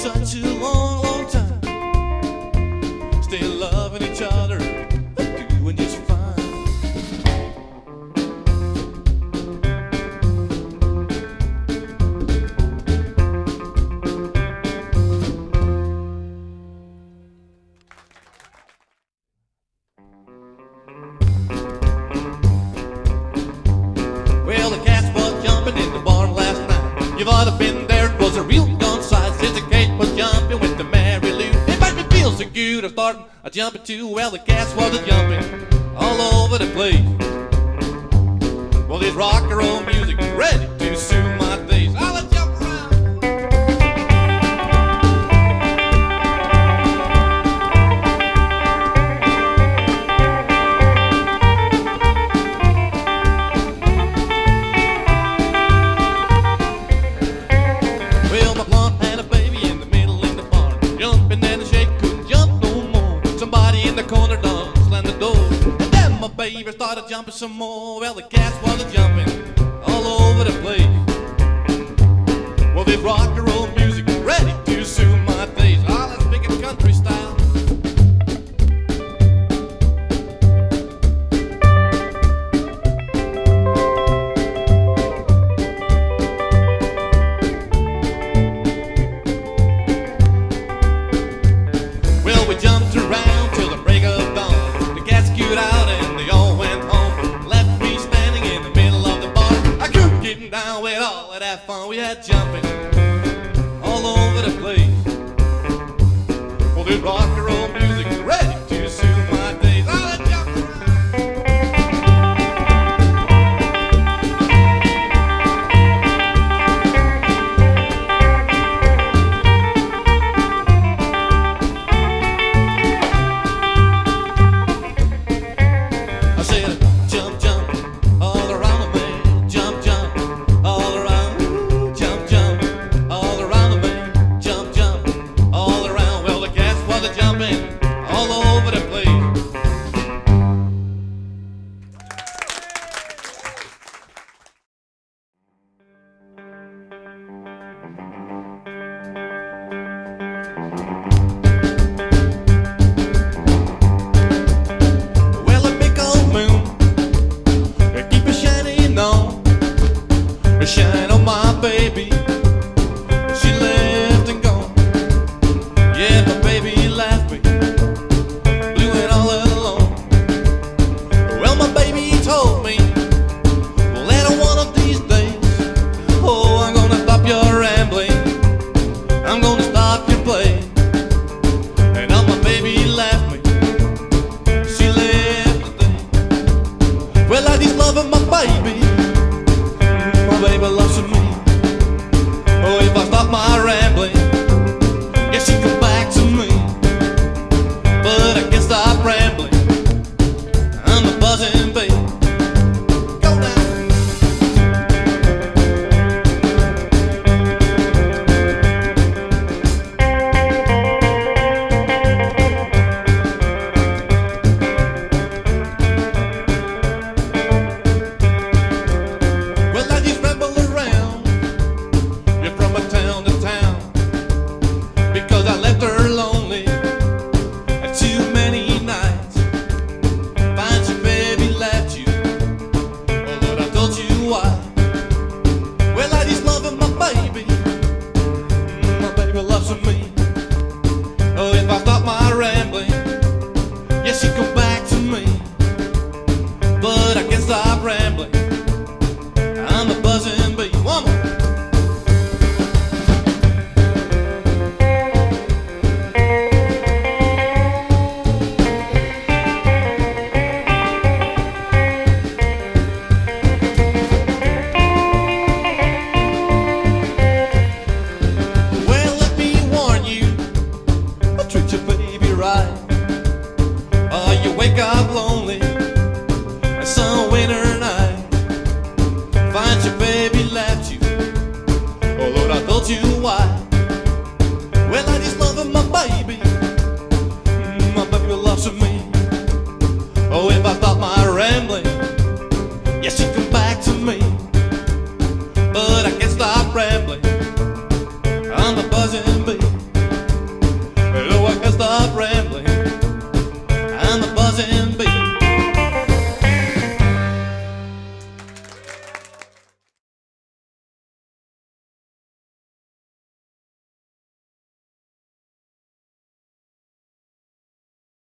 such a long, long time, still loving each other, doing just fine. Well, the cats was jumping in the barn last night. You've ought to been there, it was a real gun sight. Since the Kate was jumping with the Mary Lou, it made me feel so good, I'm starting a jumping too. Well, the cats was jumping all over the place. Well, this rock and roll music ready to soothe my days. I'll jump around. Well, my blonde had a baby in the middle in the barn, jumping and the shake couldn't jump no more. Somebody in the corner done slammed the door, and then my baby started jumping some more. Well, the cats was jumping all over the place. Well, this rock and roll music ready to soothe my days. Ah, let's pick it country style. Well, we jumped around till the break of dawn. The cats queued out and they all went home, left me standing in the middle of the bar. I couldn't get down with all of that fun we had jumping all over the place. Well, this rock and roll music is ready to soothe my days. Ah, let's jump around. I said, jump, jump, all around me. Jump, jump, all around. Jump, jump, all around me. Jump, jump, all around. Well, the cats was jumping all over the place. Well, a big old moon, keep it shining on, shine on my baby. She left and gone. Yeah, my baby left me, blue and all alone. Well, my baby told me, well, that one of these days, oh, I'm gonna stop your rambling, I'm gonna stop your play. And now my baby left me, she left today. Well, I just loving my baby, my baby loves me. Oh, if I stop my rambling, yeah, she come back to me. But I can't stop rambling, I'm a buzzing baby. Go down. Well, I just ramble around, yeah, from a town to town, because I left her lonely too many nights. Find your baby left you, oh Lord, I told you why. Well, I just loving my baby, my baby loves me. Oh, if I stop my rambling, yeah, she come back to me. But I can't stop rambling, I'm a buzzing bee. One more. Well, let me warn you, treat your baby right, or you wake up